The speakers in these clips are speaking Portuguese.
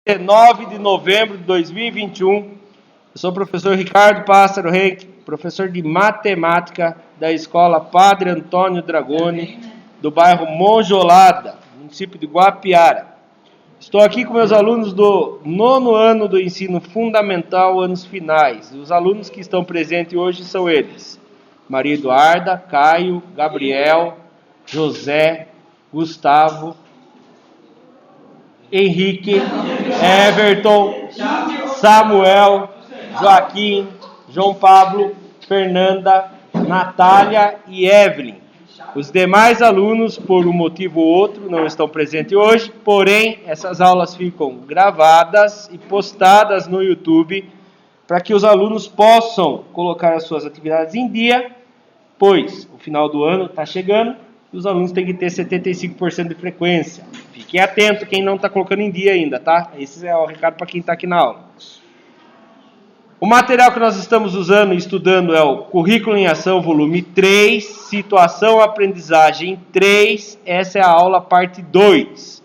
19 de novembro de 2021. Eu sou o professor Ricardo Pássaro Henrique, professor de matemática da escola Padre Antônio Dragoni, do bairro Monjolada, município de Guapiara. Estou aqui com meus alunos do 9º ano do ensino fundamental, anos finais. Os alunos que estão presentes hoje são eles: Maria Eduarda, Caio, Gabriel, José, Gustavo, Henrique, Everton, Samuel, Joaquim, João Pablo, Fernanda, Natália e Evelyn. Os demais alunos, por um motivo ou outro, não estão presentes hoje, porém, essas aulas ficam gravadas e postadas no YouTube para que os alunos possam colocar as suas atividades em dia, pois o final do ano está chegando e os alunos têm que ter 75% de frequência. Fiquem atentos quem não está colocando em dia ainda, tá? Esse é o recado para quem está aqui na aula. O material que nós estamos usando e estudando é o Currículo em Ação, volume 3, Situação Aprendizagem 3, essa é a aula parte 2.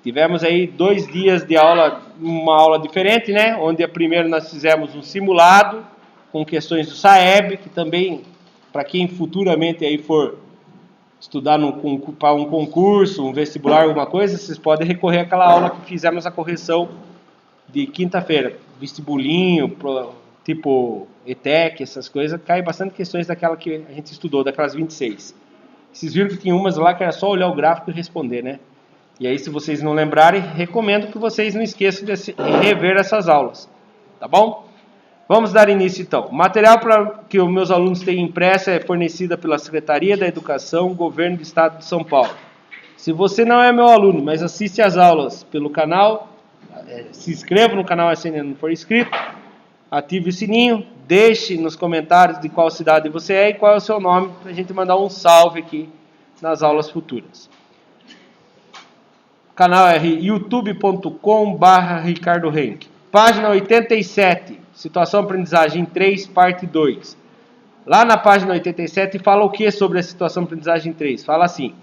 Tivemos aí 2 dias de aula, uma aula diferente, né? Onde a primeira nós fizemos um simulado com questões do SAEB, que também, para quem futuramente aí for estudar para um concurso, um vestibular, alguma coisa, vocês podem recorrer àquela aula que fizemos a correção de quinta-feira, vestibulinho, tipo ETEC, essas coisas, cai bastante questões daquela que a gente estudou, daquelas 26. Vocês viram que tinha umas lá que era só olhar o gráfico e responder, né? E aí, se vocês não lembrarem, recomendo que vocês não esqueçam de rever essas aulas, tá bom? Vamos dar início então. O material que os meus alunos têm impresso é fornecido pela Secretaria da Educação, Governo do Estado de São Paulo. Se você não é meu aluno, mas assiste às aulas pelo canal, se inscreva no canal se ainda não for inscrito, ative o sininho, deixe nos comentários de qual cidade você é e qual é o seu nome, para a gente mandar um salve aqui nas aulas futuras. O canal é youtube.com/Ricardo Henrique. Página 87, Situação Aprendizagem 3, parte 2. Lá na página 87 fala o que sobre a Situação Aprendizagem 3? Fala assim: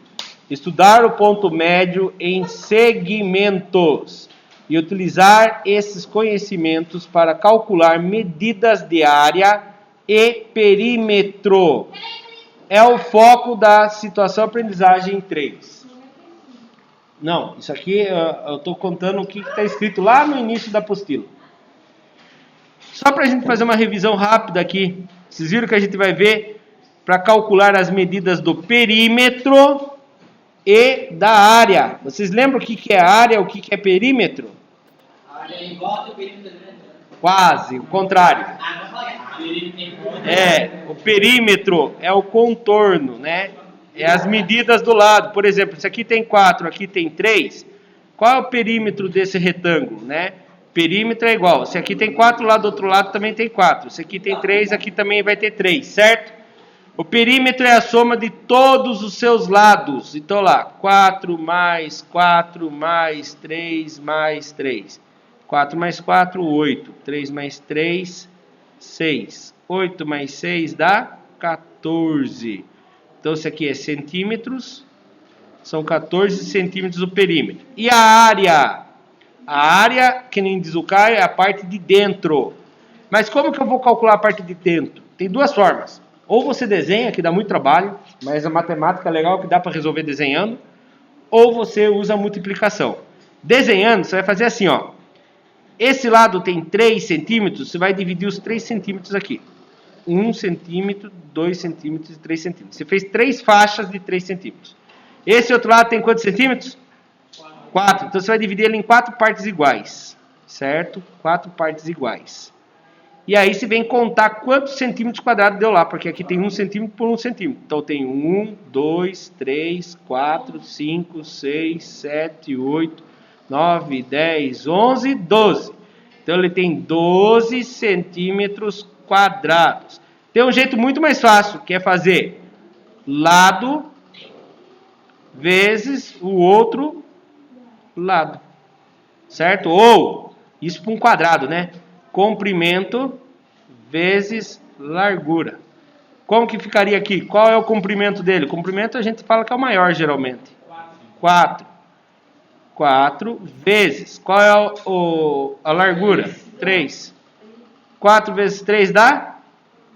estudar o ponto médio em segmentos e utilizar esses conhecimentos para calcular medidas de área e perímetro. É o foco da Situação Aprendizagem 3. Não, isso aqui eu estou contando o que está escrito lá no início da apostila. Só para a gente fazer uma revisão rápida aqui. Vocês viram que a gente vai ver para calcular as medidas do perímetro e da área. Vocês lembram o que é área, o que é perímetro? A área é igual ao perímetro. Quase, o contrário. O perímetro é o contorno, né? É as medidas do lado. Por exemplo, se aqui tem 4, aqui tem 3, qual é o perímetro desse retângulo, né? Perímetro é igual. Se aqui tem 4, lá do outro lado também tem 4. Se aqui tem 3, aqui também vai ter 3, certo? O perímetro é a soma de todos os seus lados. Então lá, 4 mais 4 mais 3 mais 3. 4 mais 4, 8. 3 mais 3, 6. 8 mais 6 dá 14. Então, isso aqui é centímetros. São 14 centímetros o perímetro. E a área? A área, que nem diz o Caio, é a parte de dentro. Mas como que eu vou calcular a parte de dentro? Tem duas formas. Ou você desenha, que dá muito trabalho, mas a matemática é legal que dá para resolver desenhando. Ou você usa a multiplicação. Desenhando, você vai fazer assim, ó. Esse lado tem 3 centímetros, você vai dividir os 3 centímetros aqui. 1 centímetro, 2 centímetros e 3 centímetros. Você fez 3 faixas de 3 centímetros. Esse outro lado tem quantos centímetros? 4. Então você vai dividir ele em 4 partes iguais. Certo? 4 partes iguais. E aí você vem contar quantos centímetros quadrados deu lá, porque aqui tem 1 centímetro por 1 centímetro. Então tem 1, 2, 3, 4, 5, 6, 7, 8, 9, 10, 11, 12. Então ele tem 12 centímetros quadrados. Tem um jeito muito mais fácil, que é fazer lado vezes o outro lado. Certo? Ou, isso para um quadrado, né? Comprimento vezes largura. Como que ficaria aqui? Qual é o comprimento dele? O comprimento a gente fala que é o maior, geralmente. 4. 4 vezes. Qual é a largura? 3. 4 vezes 3 dá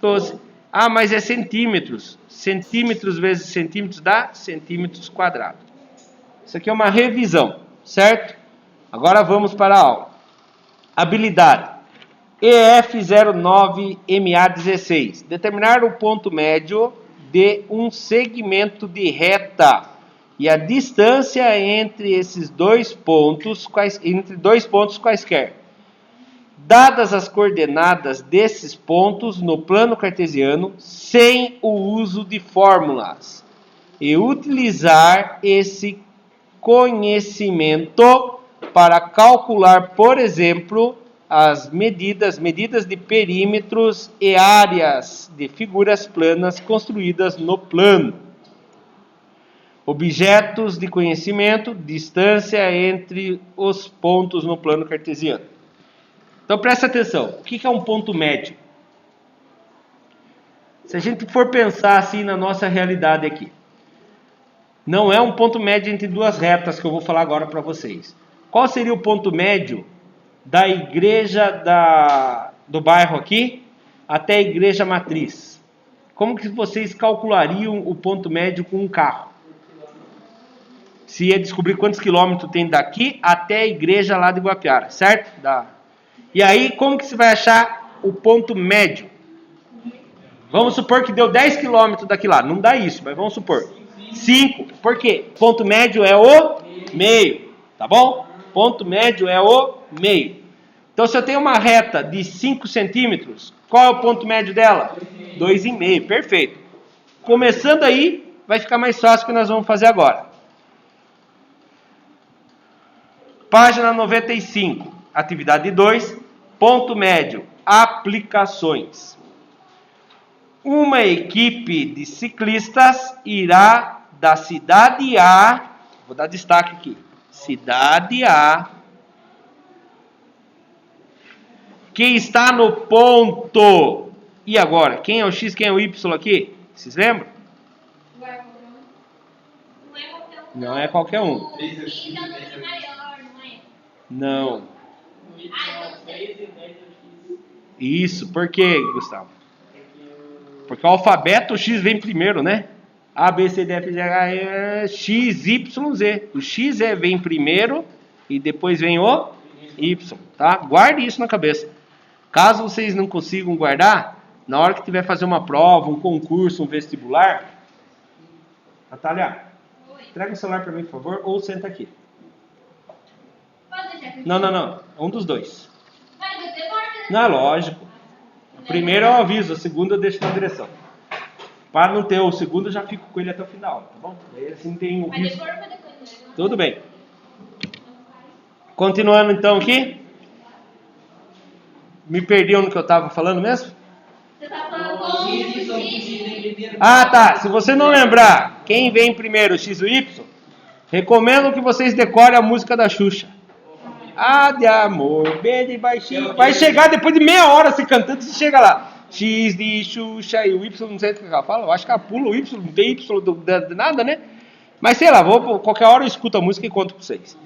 12. Ah, mas é centímetros. Centímetros vezes centímetros dá centímetros quadrados. Isso aqui é uma revisão, certo? Agora vamos para a aula. Habilidade. EF09MA16. Determinar o ponto médio de um segmento de reta e a distância entre esses dois pontos, quaisquer. Dadas as coordenadas desses pontos no plano cartesiano, sem o uso de fórmulas, e utilizar esse conhecimento para calcular, por exemplo, as medidas de perímetros e áreas de figuras planas construídas no plano. Objetos de conhecimento, distância entre os pontos no plano cartesiano. Então presta atenção, o que é um ponto médio? Se a gente for pensar assim na nossa realidade aqui, não é um ponto médio entre duas retas que eu vou falar agora para vocês. Qual seria o ponto médio da igreja do bairro aqui até a igreja matriz? Como que vocês calculariam o ponto médio com um carro? Se ia descobrir quantos quilômetros tem daqui até a igreja lá de Guapiara, certo? E aí, como que você vai achar o ponto médio? Vamos supor que deu 10 quilômetros daqui lá. Não dá isso, mas vamos supor. 5. Por quê? Ponto médio é o meio. Tá bom? Ponto médio é o meio. Então, se eu tenho uma reta de 5 centímetros, qual é o ponto médio dela? 2,5. Perfeito. Começando aí, vai ficar mais fácil o que nós vamos fazer agora. Página 95. Atividade 2. Ponto médio. Aplicações. Uma equipe de ciclistas irá da cidade A, vou dar destaque aqui, cidade A, que está no ponto. E agora? Quem é o X, quem é o Y aqui? Vocês lembram? Não é qualquer um. Não. Isso, por quê, Gustavo? Porque o alfabeto, o X vem primeiro, né? A, B, C, D, F, G, H, I, X, Y, Z. O X vem primeiro e depois vem o Y, tá? Guarde isso na cabeça. Caso vocês não consigam guardar, na hora que tiver fazer uma prova, um concurso, um vestibular, Natália, entrega o celular para mim, por favor, ou senta aqui. Não. Um dos dois. Não, lógico. O primeiro eu aviso, o segundo eu deixo na direção. Para não ter o segundo, eu já fico com ele até o final, tá bom? Aí assim tem o risco. Tudo bem. Continuando então aqui. Me perdi no que eu estava falando mesmo? Ah, tá. Se você não lembrar quem vem primeiro, X ou Y, recomendo que vocês decorem a música da Xuxa. A de amor, B de baixinho. Vai chegar depois de meia hora se cantando, você chega lá. X de Xuxa e o Y, não sei o que ela fala. Eu acho que ela pula o Y, não tem Y de nada, né? Mas sei lá, qualquer hora eu escuto a música e conto pra vocês.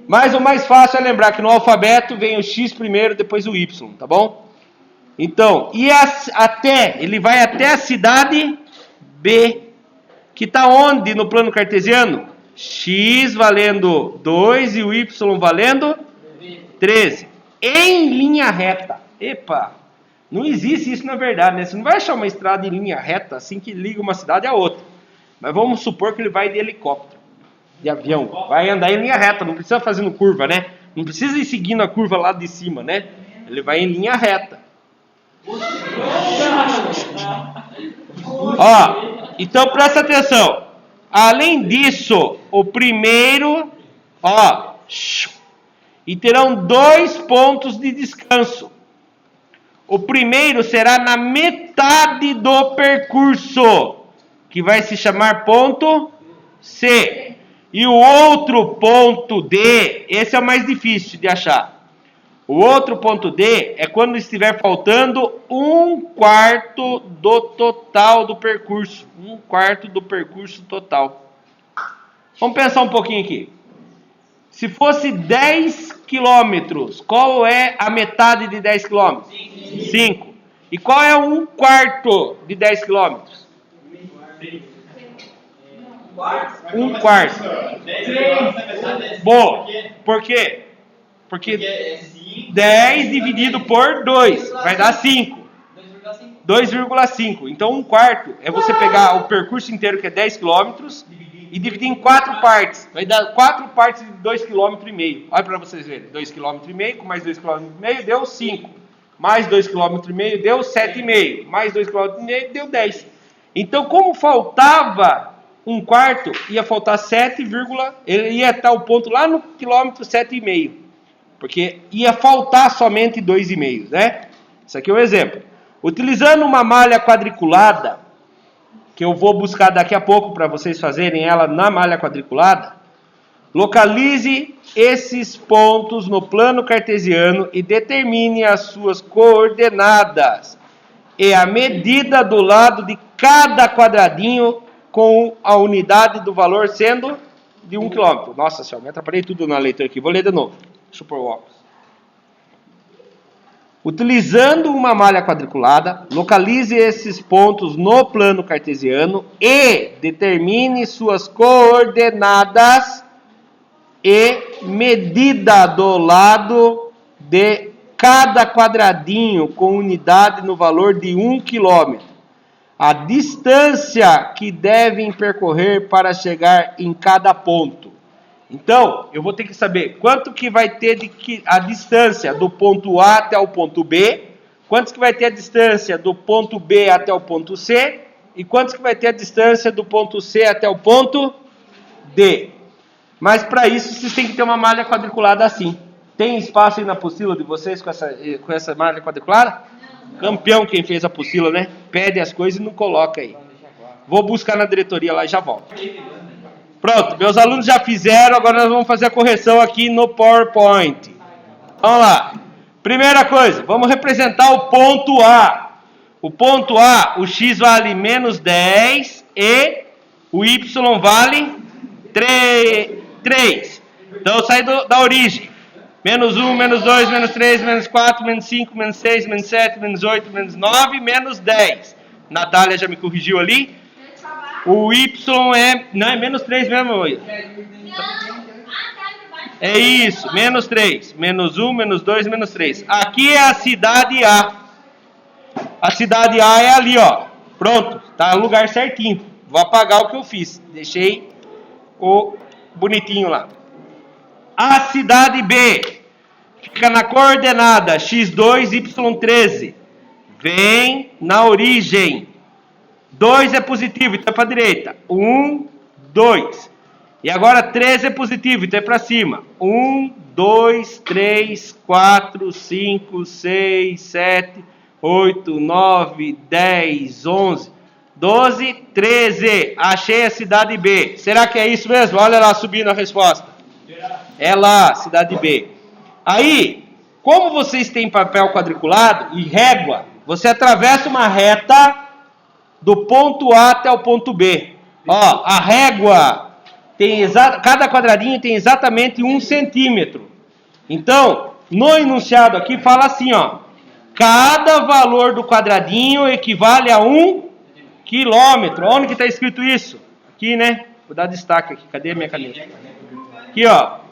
Mas o mais fácil é lembrar que no alfabeto vem o X primeiro, depois o Y, tá bom? Então, ele vai até a cidade B, que está onde no plano cartesiano? X valendo 2 e o Y valendo 13. Em linha reta. Epa, não existe isso na verdade, né? Você não vai achar uma estrada em linha reta assim que liga uma cidade a outra. Mas vamos supor que ele vai de helicóptero, de avião. Vai andar em linha reta, não precisa fazendo curva, né? Não precisa ir seguindo a curva lá de cima, né? Ele vai em linha reta. Ó, então presta atenção. Além disso, o primeiro, e terão 2 pontos de descanso. O primeiro será na metade do percurso, que vai se chamar ponto C. E o outro ponto D, esse é o mais difícil de achar. O outro ponto D é quando estiver faltando 1/4 do total do percurso. 1/4 do percurso total. Vamos pensar um pouquinho aqui. Se fosse 10 quilômetros, qual é a metade de 10 quilômetros? 5. E qual é um quarto de 10 quilômetros? Um quarto. Bom, por quê? Porque 10 dividido por 2 vai dar 5. 2,5. Então, um quarto é você pegar o percurso inteiro, que é 10 quilômetros, e dividir em 4 partes. Vai dar 4 partes de 2,5 km. Olha para vocês verem. 2,5 km com mais 2,5 km deu 5. Mais 2,5 km deu 7,5. Mais 2,5 km deu 10. Então, como faltava um quarto, ia faltar 7, ele ia estar o ponto lá no quilômetro 7,5. Porque ia faltar somente 2,5, né? Isso aqui é um exemplo. Utilizando uma malha quadriculada, que eu vou buscar daqui a pouco para vocês fazerem ela na malha quadriculada, localize esses pontos no plano cartesiano e determine as suas coordenadas e a medida do lado de cada quadradinho com a unidade do valor sendo de 1 km. Nossa senhora, me atrapalhei tudo na leitura aqui. Vou ler de novo. Deixa eu pôr o óculos. Utilizando uma malha quadriculada, localize esses pontos no plano cartesiano e determine suas coordenadas e medida do lado de cada quadradinho com unidade no valor de 1 km. A distância que devem percorrer para chegar em cada ponto. Então, eu vou ter que saber quanto que vai ter a distância do ponto A até o ponto B, quantos que vai ter a distância do ponto B até o ponto C, e quantos que vai ter a distância do ponto C até o ponto D. Mas para isso, vocês têm que ter uma malha quadriculada assim. Tem espaço aí na apostila de vocês com essa malha quadriculada? Campeão quem fez a apostila, né? Pede as coisas e não coloca aí. Vou buscar na diretoria lá e já volto. Pronto, meus alunos já fizeram, agora nós vamos fazer a correção aqui no PowerPoint. Vamos lá. Primeira coisa, vamos representar o ponto A. O ponto A, o x vale menos 10 e o y vale 3. Então, eu saio da origem. Menos 1, menos 2, menos 3, menos 4, menos 5, menos 6, menos 7, menos 8, menos 9, menos 10. Natália já me corrigiu ali. O y não é menos 3 mesmo, oi? É isso, menos 3. Menos 1, menos 2, menos 3. Aqui é a cidade A. A cidade A é ali, ó. Pronto, tá no lugar certinho. Vou apagar o que eu fiz. Deixei o bonitinho lá. A cidade B fica na coordenada x2, y13. Vem na origem. 2 é positivo, então é para a direita. 1, 2. E agora 3 é positivo, então é para cima. 1, 2, 3, 4, 5, 6, 7, 8, 9, 10, 11, 12, 13. Achei a cidade B. Será que é isso mesmo? Olha lá subindo a resposta. É lá, cidade B. Aí, como vocês têm papel quadriculado e régua, você atravessa uma reta do ponto A até o ponto B. Ó, a régua tem cada quadradinho tem exatamente 1 centímetro. Então, no enunciado aqui fala assim, ó. Cada valor do quadradinho equivale a 1 quilômetro. Onde que está escrito isso? Aqui, né? Vou dar destaque aqui. Cadê a minha caneta? Aqui, ó.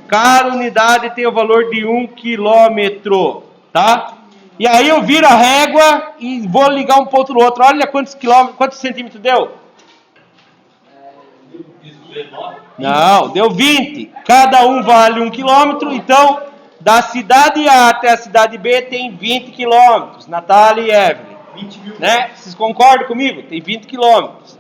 Cada unidade tem o valor de 1 quilômetro, tá? E aí eu viro a régua e vou ligar um ponto no outro. Olha quantos centímetros deu? Não, deu 20. Cada um vale 1 quilômetro. Então, da cidade A até a cidade B tem 20 quilômetros. Natália e Evelyn. 20 mil. Né? Vocês concordam comigo? Tem 20 quilômetros.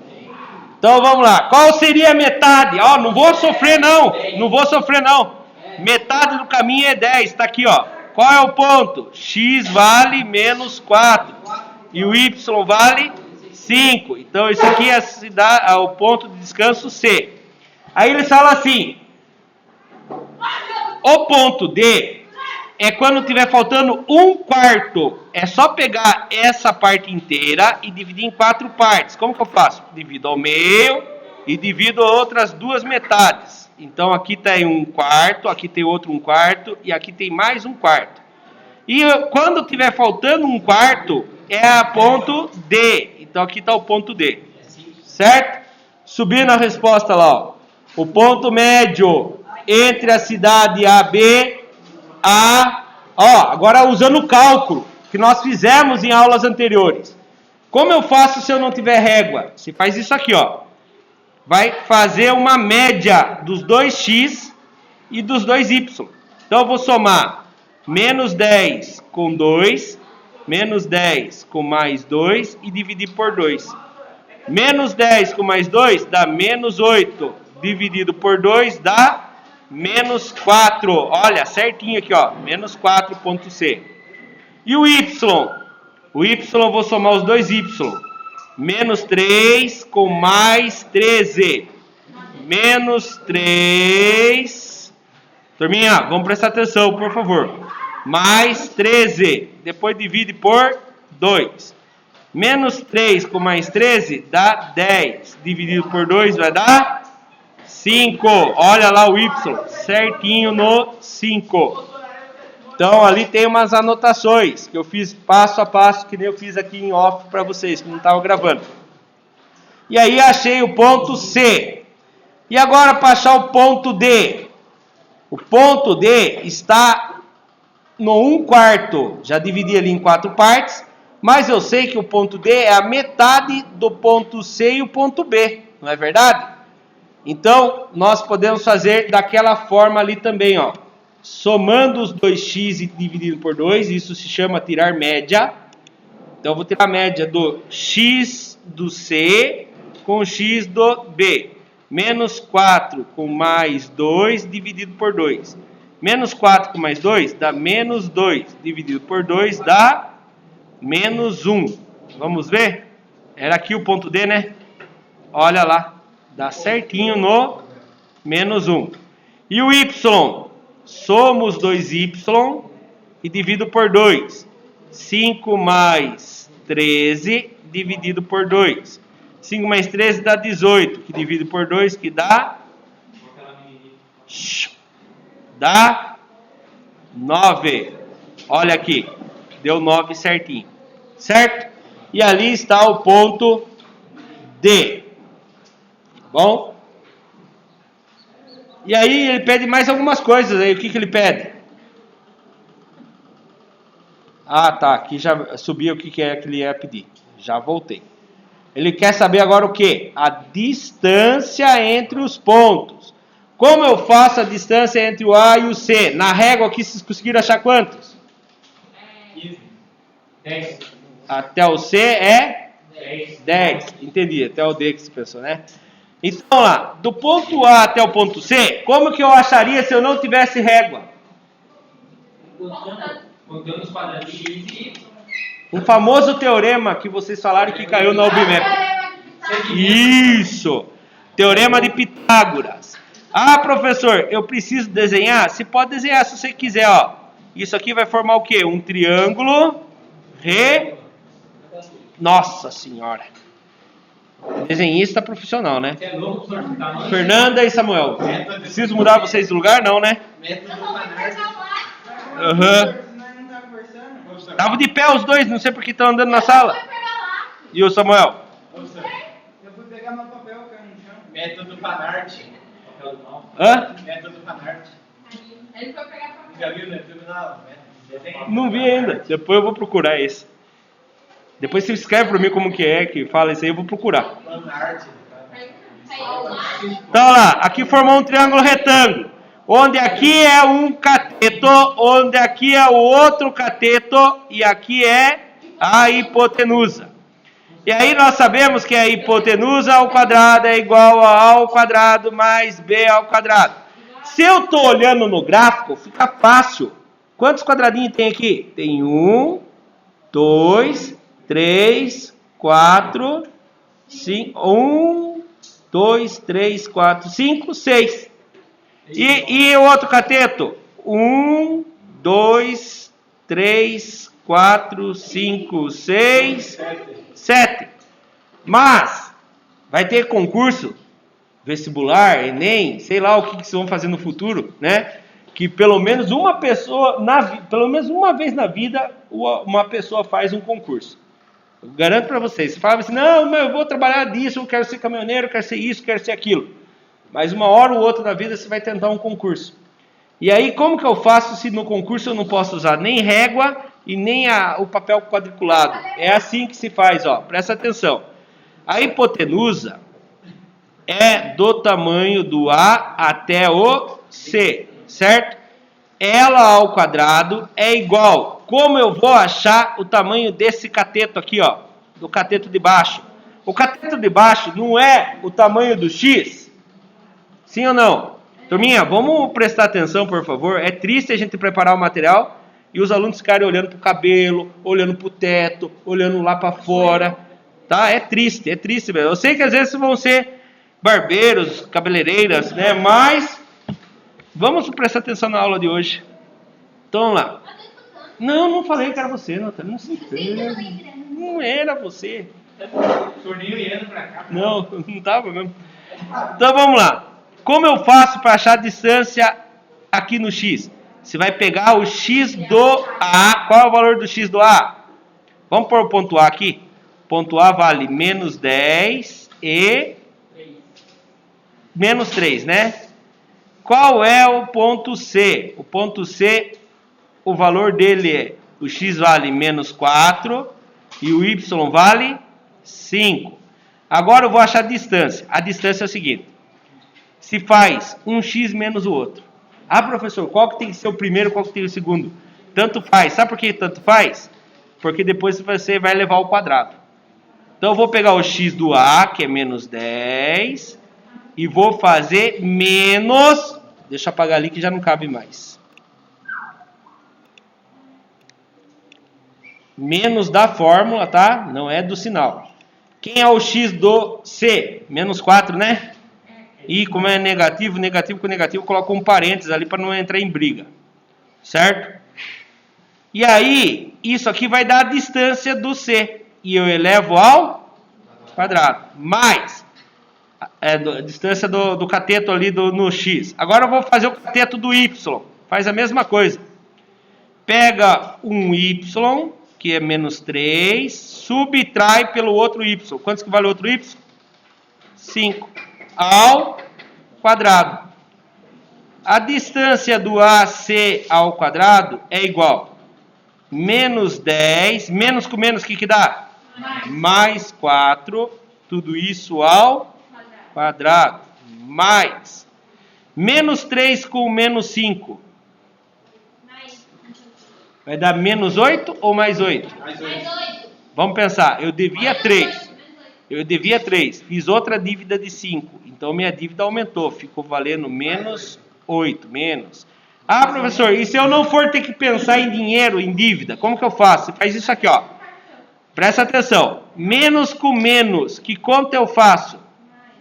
Então vamos lá. Qual seria a metade? Ó, não vou sofrer não. Não vou sofrer não. Metade do caminho é 10. Está aqui, ó. Qual é o ponto? X vale menos 4. E o Y vale 5. Então, isso aqui é o ponto de descanso C. Aí eles falam assim. O ponto D é quando tiver faltando 1/4. É só pegar essa parte inteira e dividir em 4 partes. Como que eu faço? Divido ao meio e divido outras 2 metades. Então aqui tem um quarto, aqui tem outro um quarto e aqui tem mais um quarto. E quando tiver faltando um quarto, é a ponto D. Então aqui está o ponto D. Certo? Subindo a resposta lá, ó. O ponto médio entre a cidade AB, agora usando o cálculo que nós fizemos em aulas anteriores. Como eu faço se eu não tiver régua? Você faz isso aqui, ó. Vai fazer uma média dos 2x e dos 2y. Então eu vou somar menos 10 com 2, menos 10 com mais 2 e dividir por 2. Menos 10 com mais 2 dá menos 8, dividido por 2 dá menos 4. Olha, certinho aqui, ó, menos 4.c. E o y? O y eu vou somar os dois y. Menos 3 com mais 13. Menos 3. Turminha, vamos prestar atenção, por favor. Mais 13. Depois divide por 2. Menos 3 com mais 13 dá 10. Dividido por 2 vai dar 5. Olha lá o y. Certinho no 5. Então ali tem umas anotações que eu fiz passo a passo, que nem eu fiz aqui em off para vocês, que não estava gravando. E aí achei o ponto C. E agora para achar o ponto D. O ponto D está no 1/4. Já dividi ali em 4 partes, mas eu sei que o ponto D é a metade do ponto C e o ponto B, não é verdade? Então nós podemos fazer daquela forma ali também, ó. Somando os 2x e dividindo por 2, isso se chama tirar média. Então eu vou tirar a média do x do C com o x do B. Menos 4 com mais 2 dividido por 2. Menos 4 com mais 2 dá menos 2. Dividido por 2 dá menos 1. Vamos ver? Era aqui o ponto D, né? Olha lá. Dá certinho no menos 1. E o y? Somos 2y e divido por 2. 5 mais 13 dividido por 2. 5 mais 13 dá 18, que divido por 2, que dá 9. Olha aqui, deu 9 certinho. Certo? E ali está o ponto D. Bom? E aí ele pede mais algumas coisas aí. O que ele pede? Ah, tá. Aqui já subi o que é que ele ia pedir. Já voltei. Ele quer saber agora o quê? A distância entre os pontos. Como eu faço a distância entre o A e o C? Na régua aqui vocês conseguiram achar quantos? 10. Até o C é? 10. Entendi. Até o D que você pensou, né? Então lá, do ponto A até o ponto C, como que eu acharia se eu não tivesse régua? Contando os quadrados de x e y. Um famoso teorema que vocês falaram que caiu na UBMEP. Isso! Teorema de Pitágoras. Ah, professor, eu preciso desenhar? Você pode desenhar se você quiser, ó. Isso aqui vai formar o quê? Um triângulo Nossa Senhora! Desenhista profissional, né? É louco, professor. Fernanda e Samuel. Preciso mudar vocês de lugar? Não, né? Método Fanart. Aham. Tava de pé os dois, não sei porque estão andando na sala. E o Samuel? Eu fui pegar meu papel, caiu no chão. Método Fanart. Hã? Método Fanart. Ele foi pegar papel. Já viu no YouTube? Não, desenho. Não vi ainda. Depois eu vou procurar esse. Depois você escreve pra mim como que é, que fala isso aí, eu vou procurar. Fanart. Então lá, aqui formou um triângulo retângulo. Onde aqui é um cateto, onde aqui é o outro cateto e aqui é a hipotenusa. E aí nós sabemos que a hipotenusa ao quadrado é igual a ao quadrado mais b ao quadrado. Se eu estou olhando no gráfico, fica fácil. Quantos quadradinhos tem aqui? Tem 1, 2, 3, 4, 5, 1, 2, 3, 4, 5, 6. E o outro cateto? 1, 2, 3, 4, 5, 6, 7. Mas vai ter concurso vestibular, Enem, sei lá o que vocês vão fazer no futuro, né? Que pelo menos uma pessoa, pelo menos uma vez na vida, uma pessoa faz um concurso. Eu garanto para vocês. Você fala assim, não, mas eu vou trabalhar disso, eu quero ser caminhoneiro, eu quero ser isso, eu quero ser aquilo. Mas uma hora ou outra da vida você vai tentar um concurso. E aí, como que eu faço se no concurso eu não posso usar nem régua e nem o papel quadriculado? É assim que se faz, ó. Presta atenção. A hipotenusa é do tamanho do A até o C, certo? Ela ao quadrado é igual. Como eu vou achar o tamanho desse cateto aqui, ó? Do cateto de baixo. O cateto de baixo não é o tamanho do X? Sim ou não? Turminha, vamos prestar atenção, por favor. É triste a gente preparar o material e os alunos ficarem olhando para o cabelo, olhando para o teto, olhando lá para fora. Tá? É triste mesmo. Eu sei que às vezes vão ser barbeiros, cabeleireiras, né? Mas vamos prestar atenção na aula de hoje. Então vamos lá. Não falei que era você, não se entenda. Não era você. Torninho indo pra cá. Não estava mesmo. Então vamos lá. Como eu faço para achar a distância aqui no X? Você vai pegar o X do A. Qual é o valor do X do A? Vamos pôr o ponto A aqui. O ponto A vale menos 10 e menos 3, né? Qual é o ponto C? O ponto C, o valor dele é, o X vale menos 4 e o Y vale 5. Agora eu vou achar a distância. A distância é o seguinte. Se faz um X menos o outro. Ah, professor, qual que tem que ser o primeiro, qual que tem que ser o segundo? Tanto faz. Sabe por que tanto faz? Porque depois você vai levar ao quadrado. Então eu vou pegar o X do A, que é menos 10, e vou fazer menos... Deixa eu apagar ali que já não cabe mais. Menos da fórmula, tá? Não é do sinal. Quem é o X do C? Menos 4, né? E como é negativo com negativo, eu coloco um parênteses ali para não entrar em briga. Certo? E aí, isso aqui vai dar a distância do C. E eu elevo ao quadrado. Mais a distância do cateto ali no X. Agora eu vou fazer o cateto do Y. Faz a mesma coisa. Pega um Y, que é menos 3, subtrai pelo outro Y. Quantos que vale o outro Y? 5. Ao quadrado. A distância do AC ao quadrado é igual. Menos 10, menos com menos, o que dá? Mais 4, tudo isso ao quadrado. Mais. Menos 3 com menos 5. Vai dar menos 8 ou mais 8? Mais 8. Vamos pensar, eu devia 3. Fiz outra dívida de 5. Então minha dívida aumentou. Ficou valendo menos 8. Menos. Ah, professor, e se eu não for ter que pensar em dinheiro, em dívida? Como que eu faço? Você faz isso aqui, ó. Presta atenção. Menos com menos. Que conta eu faço?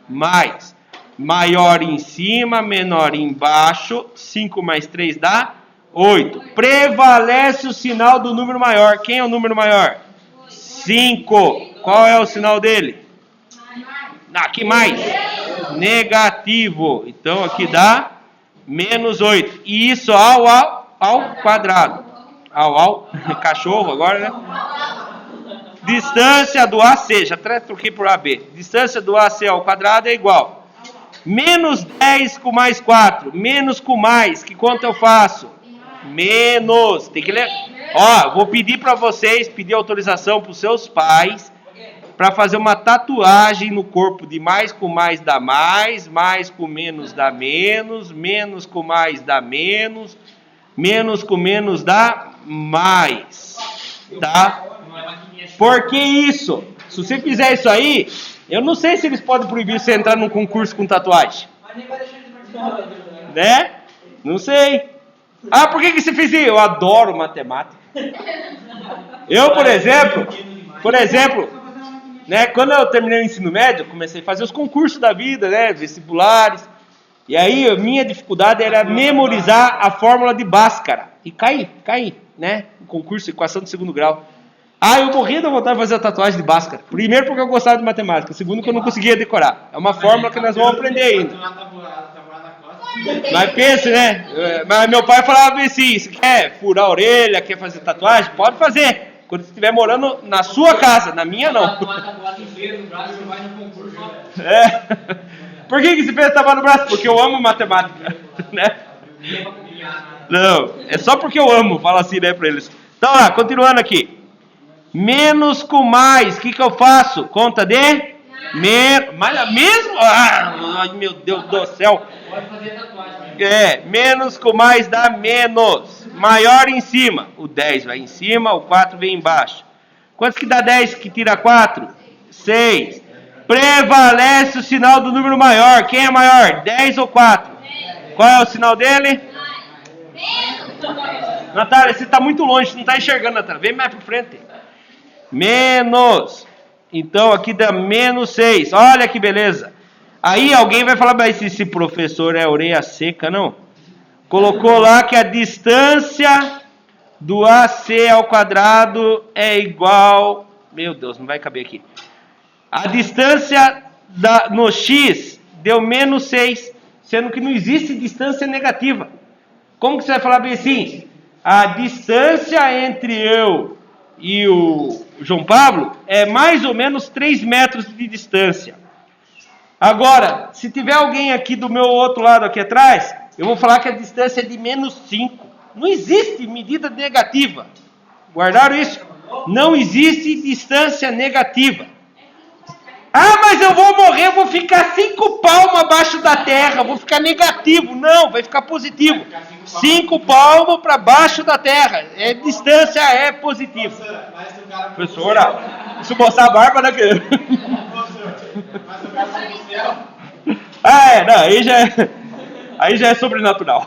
Mais. Maior em cima, menor embaixo. 5 mais 3 dá 8. Prevalece o sinal do número maior. Quem é o número maior? 5. Qual é o sinal dele? Aqui mais. Negativo. Então aqui dá menos 8. E isso ao quadrado. Ao cachorro agora, né? Distância do AC. Já troquei por AB. Distância do AC ao quadrado é igual. Menos 10 com mais 4. Menos com mais. Que conta eu faço? Menos. Tem que ler. Ó, vou pedir para vocês, pedir autorização para os seus pais, para fazer uma tatuagem no corpo de mais com mais dá mais com menos dá menos com mais dá menos com menos dá mais. Tá? Por que isso? Se você fizer isso aí, eu não sei se eles podem proibir você entrar num concurso com tatuagem. Né? Não sei. Ah, por que você fez isso? Eu adoro matemática. Eu, por exemplo, né, quando eu terminei o ensino médio, comecei a fazer os concursos da vida, né, vestibulares. E aí, a minha dificuldade era memorizar a fórmula de Bhaskara. E caí, né, no concurso de equação de segundo grau. Ah, eu morri da vontade de fazer a tatuagem de Bhaskara. Primeiro porque eu gostava de matemática. Segundo que eu não conseguia decorar. É uma fórmula que nós vamos aprender ainda. Mas pense, né? Mas meu pai falava assim, você quer furar a orelha, quer fazer tatuagem? Pode fazer. Quando você estiver morando na sua casa, na minha não. É. Por que você fez tatuagem no braço? Porque eu amo matemática. Né? Não, é só porque eu amo. Fala assim, né, pra eles. Então lá, continuando aqui. Menos com mais, o que eu faço? Conta de? Mas mesmo? Ai, meu Deus do céu. Pode fazer tatuagem. Menos com mais dá menos. Maior em cima. O 10 vai em cima, o 4 vem embaixo. Quantos que dá 10 que tira 4? 6. Prevalece o sinal do número maior. Quem é maior? 10 ou 4? Qual é o sinal dele? Natália, você está muito longe, não está enxergando, Natália. Vem mais para frente. Menos. Então aqui dá menos 6. Olha que beleza. Aí alguém vai falar, mas esse professor é orelha seca, não? Colocou lá que a distância do AC ao quadrado é igual... Meu Deus, não vai caber aqui. A distância no X deu menos 6, sendo que não existe distância negativa. Como que você vai falar bem assim? A distância entre eu e o João Pablo é mais ou menos 3 metros de distância. Agora, se tiver alguém aqui do meu outro lado aqui atrás, eu vou falar que a distância é de menos 5. Não existe medida negativa. Guardaram isso? Não existe distância negativa. Ah, mas eu vou morrer, eu vou ficar 5 palmos abaixo da terra, vou ficar negativo. Não, vai ficar positivo. 5 palmos para baixo da terra. Distância é positiva. Professora, isso mostrar a barba, né? Não, aí já é sobrenatural.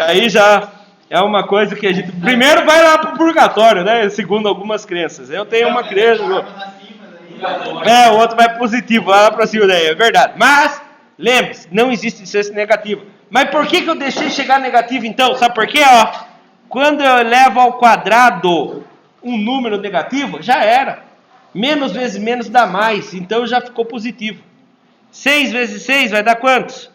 Aí já é uma coisa que a gente primeiro vai lá pro purgatório, né? Segundo algumas crenças. Eu tenho uma crença, o outro vai positivo, lá pra cima daí, é verdade. Mas lembre-se, não existe distância negativa. Mas por que eu deixei chegar negativo então? Sabe por quê? Quando eu levo ao quadrado um número negativo, já era. Menos vezes menos dá mais, então já ficou positivo. 6 vezes 6 vai dar quantos?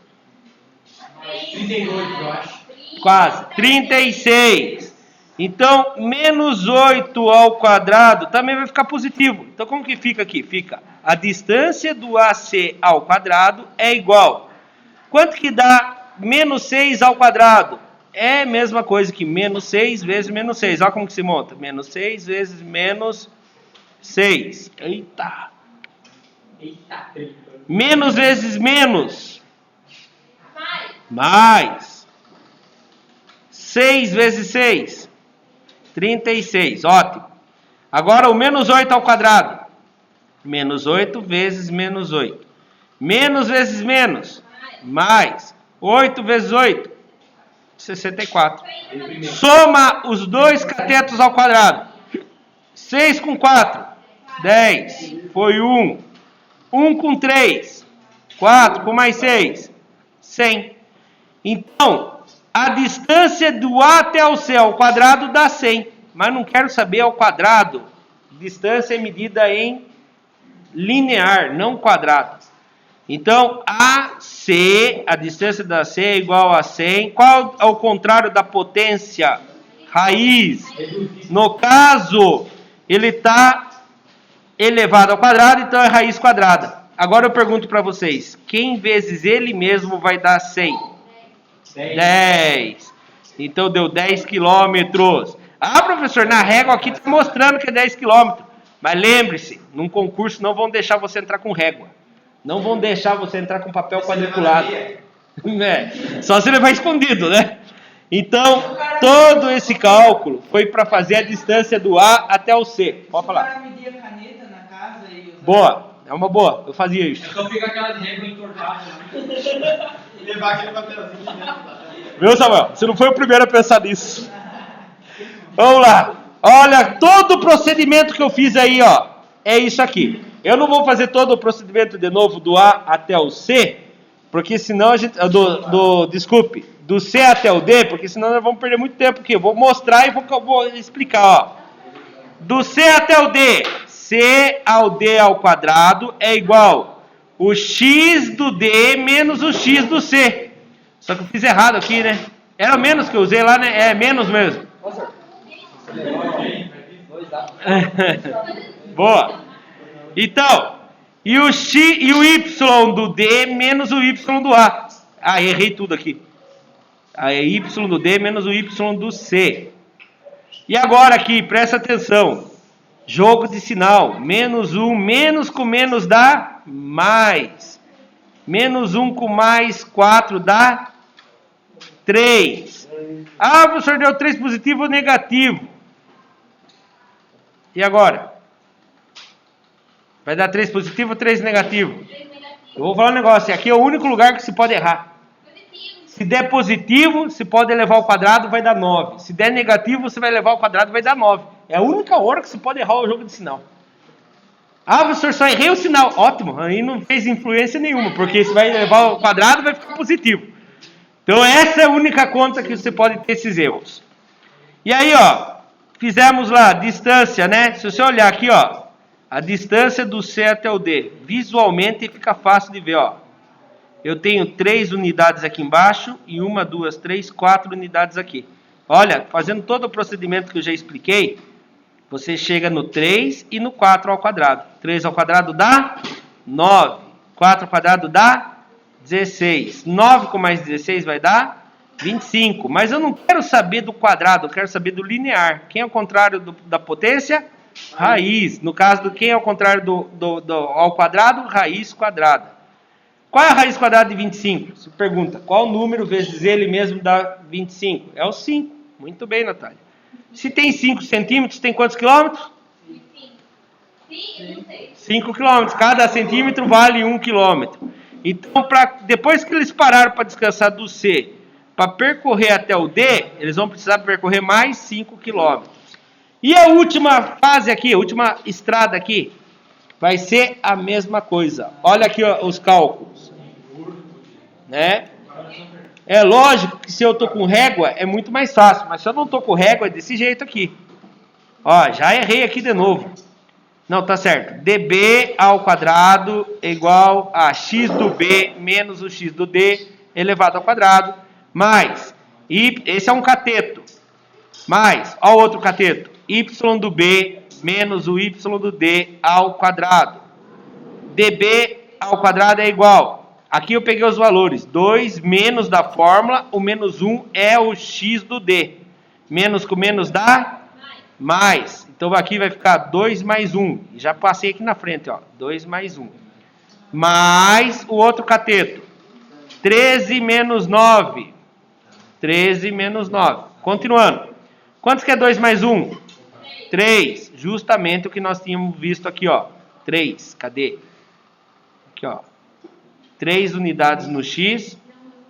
38, eu acho. Quase. 36. Então, menos 8 ao quadrado também vai ficar positivo. Então, como que fica aqui? Fica a distância do AC ao quadrado é igual. Quanto que dá menos 6 ao quadrado? É a mesma coisa que menos 6 vezes menos 6. Olha como que se monta. Menos 6 vezes menos 6. Eita. Menos vezes menos. Mais. 6 vezes 6. 36. Ótimo. Agora o menos 8 ao quadrado. Menos 8 vezes menos 8. Menos vezes menos. Mais. 8 vezes 8. 64. Soma os dois catetos ao quadrado. 6 com 4. 10. Foi 1. 1 com 3. 4 com mais 6. 100. Então, a distância do A até o C ao quadrado dá 100. Mas não quero saber ao quadrado. Distância é medida em linear, não quadrado. Então, AC, a distância da C é igual a 100. Qual é o contrário da potência? Raiz. No caso, ele está elevado ao quadrado, então é raiz quadrada. Agora eu pergunto para vocês, quem vezes ele mesmo vai dar 100? 10. Então deu 10 quilômetros. Ah, professor, na régua aqui está mostrando que é 10 quilômetros. Mas lembre-se, num concurso não vão deixar você entrar com régua. Não vão deixar você entrar com papel quadriculado. Só se levar escondido, né? Então, todo esse cálculo foi para fazer a distância do A até o C. Pode falar. Boa, é uma boa. Eu fazia isso. Então fica aquela de régua entortada. E levar aquele papelzinho dentro. Viu, Samuel? Você não foi o primeiro a pensar nisso. Vamos lá. Olha, todo o procedimento que eu fiz aí, é isso aqui. Eu não vou fazer todo o procedimento de novo do A até o C, porque senão a gente... Desculpe, do C até o D, porque senão nós vamos perder muito tempo aqui. Eu vou mostrar e vou explicar, Do C até o D. C ao D ao quadrado é igual o x do D menos o x do C. Só que eu fiz errado aqui, né? Era menos que eu usei lá, né? É menos mesmo. Boa. Então, e o x e o y do D menos o y do A. Ah, errei tudo aqui. Aí é y do D menos o y do C. E agora aqui, presta atenção. Jogo de sinal. Menos 1, menos com menos dá mais. Menos 1 com mais 4 dá 3. Ah, professor, deu 3 positivo ou negativo? E agora? Vai dar 3 positivo ou 3 negativo? Eu vou falar um negócio. Aqui é o único lugar que se pode errar. Se der positivo, você pode elevar ao quadrado, vai dar 9. Se der negativo, você vai elevar ao quadrado, vai dar 9. É a única hora que você pode errar o jogo de sinal. Ah, professor, só errei o sinal. Ótimo, aí não fez influência nenhuma, porque você vai elevar ao quadrado, vai ficar positivo. Então essa é a única conta que você pode ter esses erros. E aí, ó, fizemos lá, distância, né? Se você olhar aqui, ó, a distância do C até o D, visualmente fica fácil de ver, ó. Eu tenho 3 unidades aqui embaixo e 1, 2, 3, 4 unidades aqui. Olha, fazendo todo o procedimento que eu já expliquei, você chega no 3 e no 4 ao quadrado. 3 ao quadrado dá 9. 4 ao quadrado dá 16. 9 com mais 16 vai dar 25. Mas eu não quero saber do quadrado, eu quero saber do linear. Quem é o contrário da potência? Raiz. No caso do quem é o contrário ao quadrado? Raiz quadrada. Qual é a raiz quadrada de 25? Você pergunta, qual número vezes ele mesmo dá 25? É o 5. Muito bem, Natália. Se tem 5 centímetros, tem quantos quilômetros? 5 quilômetros. Cada centímetro vale 1 quilômetro. Então, depois que eles pararam para descansar do C, para percorrer até o D, eles vão precisar percorrer mais 5 quilômetros. E a última fase aqui, a última estrada aqui, vai ser a mesma coisa. Olha aqui ó, os cálculos. Né? É lógico que se eu estou com régua é muito mais fácil, mas se eu não estou com régua é desse jeito aqui. Ó, já errei aqui de novo. Não, tá certo. dB ao quadrado é igual a x do B menos o x do D elevado ao quadrado, mais, esse é um cateto, mais, ó o outro cateto, y do B menos o y do D ao quadrado. dB ao quadrado é igual, aqui eu peguei os valores, 2 menos da fórmula, o menos 1 é o x do D. Menos com menos dá? Mais. Então aqui vai ficar 2 mais 1. Já passei aqui na frente, ó. 2 mais 1. Mais o outro cateto. 13 menos 9. 13 menos 9. Continuando. Quantos que é 2 mais 1? 3. Justamente o que nós tínhamos visto aqui, ó. 3. Cadê? Aqui, ó. 3 unidades no X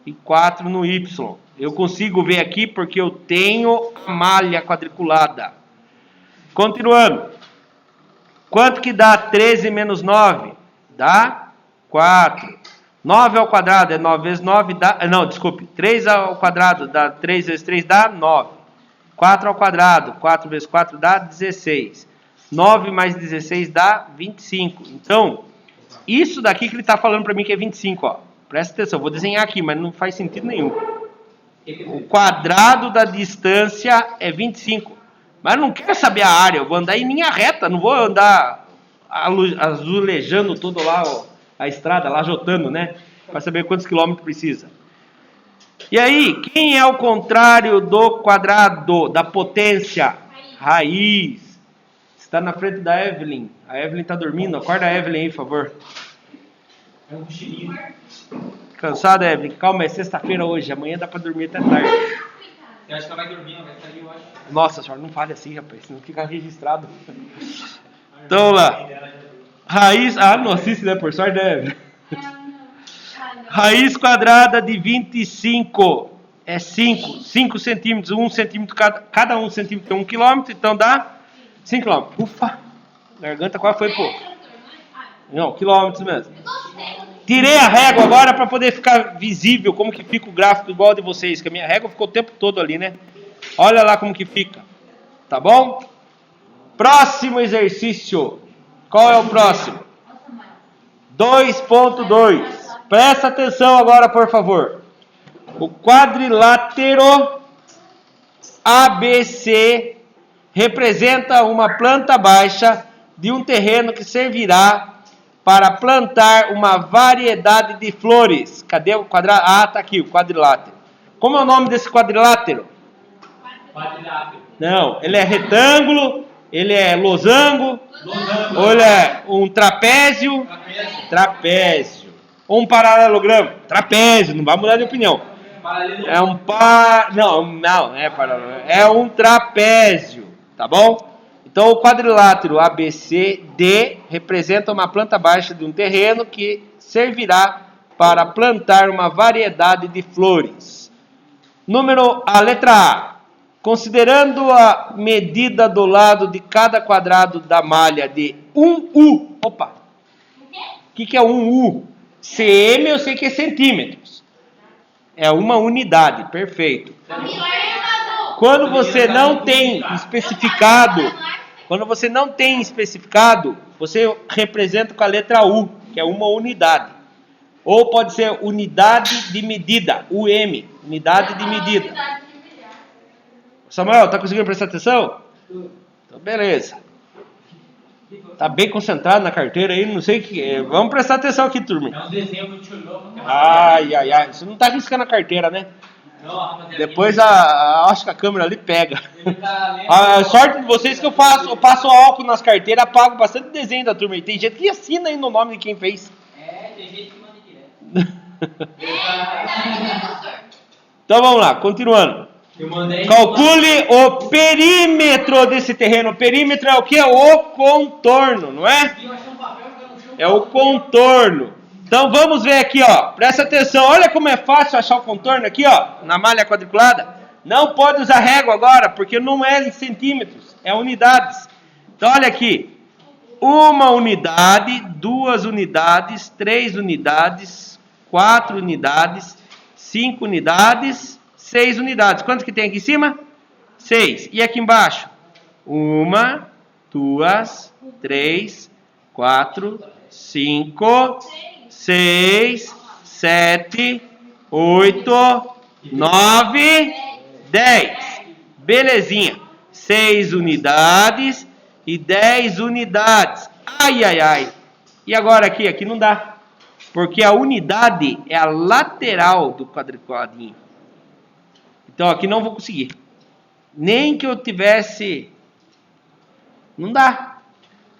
e 4 no Y. Eu consigo ver aqui porque eu tenho a malha quadriculada. Continuando. Quanto que dá 13 menos 9? Dá 4. 9 ao quadrado é 9 vezes 9 dá... Não, desculpe. 3 ao quadrado dá 3 vezes 3 dá 9. 4 ao quadrado, 4 vezes 4 dá 16. 9 mais 16 dá 25. Então, isso daqui que ele está falando para mim que é 25, ó. Presta atenção, eu vou desenhar aqui, mas não faz sentido nenhum. O quadrado da distância é 25. Mas eu não quero saber a área, eu vou andar em linha reta, não vou andar azulejando todo lá, ó, a estrada, lajotando, né? Para saber quantos quilômetros precisa. E aí, quem é o contrário do quadrado, da potência? Raiz. Está na frente da Evelyn. A Evelyn está dormindo, acorda a Evelyn aí, por favor. É um cochilinho. Cansada, Evelyn? Calma, é sexta-feira hoje, amanhã dá para dormir até tarde. Eu acho que ela vai dormir, ela vai sair, eu acho. Nossa senhora, não fale assim, rapaz, senão fica registrado. Então lá. Raiz. Ah, não assiste, né? Por sorte, né? Raiz quadrada de 25 é 5. 5 centímetros, 1 centímetro, cada 1 centímetro é 1 quilômetro, então dá 5 quilômetros. Ufa! Garganta quase foi, pô. Não, quilômetros mesmo. Tirei a régua agora para poder ficar visível como que fica o gráfico igual de vocês, que a minha régua ficou o tempo todo ali, né? Olha lá como que fica. Tá bom? Próximo exercício. Qual é o próximo? 2.2. Presta atenção agora, por favor. O quadrilátero ABC representa uma planta baixa de um terreno que servirá para plantar uma variedade de flores. Cadê o quadrilátero? Ah, tá aqui, o quadrilátero. Como é o nome desse quadrilátero? Quadrilátero. Não, ele é retângulo, ele é losango, Losango. ou ele é um trapézio? Trapézio. Ou um paralelogramo? Trapézio, não vai mudar de opinião. Paralelo. É um não é paralelo. É um trapézio, tá bom? Então o quadrilátero ABCD representa uma planta baixa de um terreno que servirá para plantar uma variedade de flores. A letra A. Considerando a medida do lado de cada quadrado da malha de 1U. Opa! O que é 1U? cm eu sei que é centímetros. É uma unidade, perfeito. Quando você não tem especificado, você representa com a letra U, que é uma unidade. Ou pode ser unidade de medida, UM, unidade de medida. Samuel, tá conseguindo prestar atenção? Então, beleza. Tá bem concentrado na carteira aí, não sei o que é. Vamos prestar atenção aqui, turma. É um desenho muito louco. Ai. Você não tá riscando a carteira, né? Não, rapaziada. Depois acho que a câmera ali pega. Ele tá lendo. A sorte de vocês que eu passo álcool nas carteiras, apago bastante desenho da turma. E tem gente que assina aí no nome de quem fez. Tem gente que manda direto. Então vamos lá, continuando. Eu mandei. Calcule o perímetro desse terreno. O perímetro é o que? O contorno, não é? É o contorno. Então vamos ver aqui, ó. Presta atenção. Olha como é fácil achar o contorno aqui, ó, na malha quadriculada. Não pode usar régua agora, porque não é em centímetros, é unidades. Então olha aqui. 1 unidade, 2 unidades, 3 unidades, 4 unidades, 5 unidades, 6 unidades. Quantos que tem aqui em cima? 6. E aqui embaixo? 1, 2, 3, 4, 5, 6, 7, 8, 9, 10. Belezinha. 6 unidades e 10 unidades. Ai. E agora aqui? Aqui não dá. Porque a unidade é a lateral do quadriculadinho. Então aqui não vou conseguir. Nem que eu tivesse... Não dá.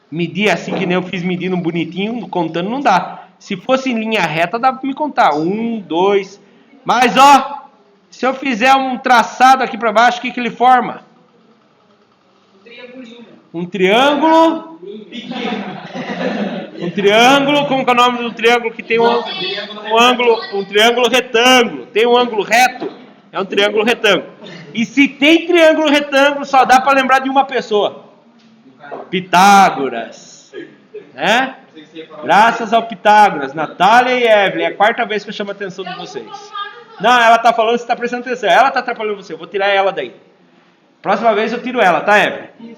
Medir assim que nem eu fiz medindo bonitinho, contando, não dá. Se fosse em linha reta, dá para me contar. 1, 2... Mas ó, se eu fizer um traçado aqui para baixo, o que ele forma? Um triângulo. Um triângulo, como que é o nome do triângulo que tem um triângulo retângulo. Tem um ângulo reto, é um triângulo retângulo. E se tem triângulo retângulo, só dá para lembrar de uma pessoa. Pitágoras. Né? Graças ao Pitágoras, Natália e Evelyn. É a 4ª vez que eu chamo a atenção de vocês. Não, ela tá falando, você tá prestando atenção. Ela tá atrapalhando você, eu vou tirar ela daí. Próxima vez eu tiro ela, tá, Evelyn?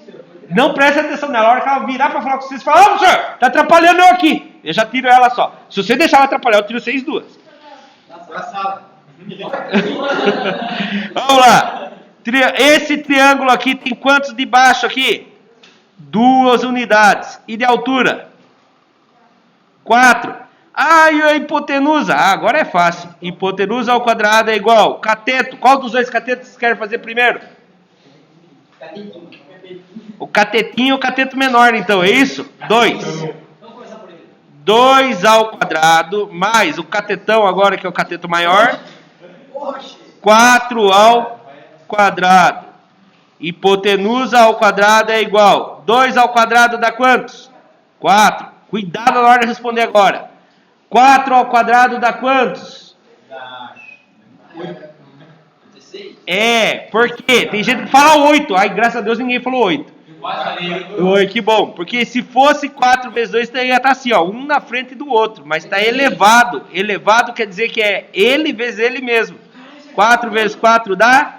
Não presta atenção nela. A hora que ela virar pra falar com vocês, fala, professor, tá atrapalhando eu aqui. Eu já tiro ela só. Se você deixar ela atrapalhar, eu tiro vocês duas. Vamos lá. Esse triângulo aqui tem quantos de baixo aqui? 2 unidades. E de altura? 4. E a hipotenusa? Agora é fácil. Hipotenusa ao quadrado é igual. Cateto. Qual dos dois catetos vocês querem fazer primeiro? O catetinho e o cateto menor, então, é isso? 2. 2 ao quadrado, mais o catetão agora, que é o cateto maior. 4 ao quadrado. Hipotenusa ao quadrado é igual. 2 ao quadrado dá quantos? 4. Cuidado na hora de responder agora. 4 ao quadrado dá quantos? Por quê? Tem gente que fala 8. Ai, graças a Deus ninguém falou 8. Oi, que bom. Porque se fosse 4 vezes 2, ia estar assim, ó, um na frente do outro. Mas está elevado. Elevado quer dizer que é ele vezes ele mesmo. 4 vezes 4 dá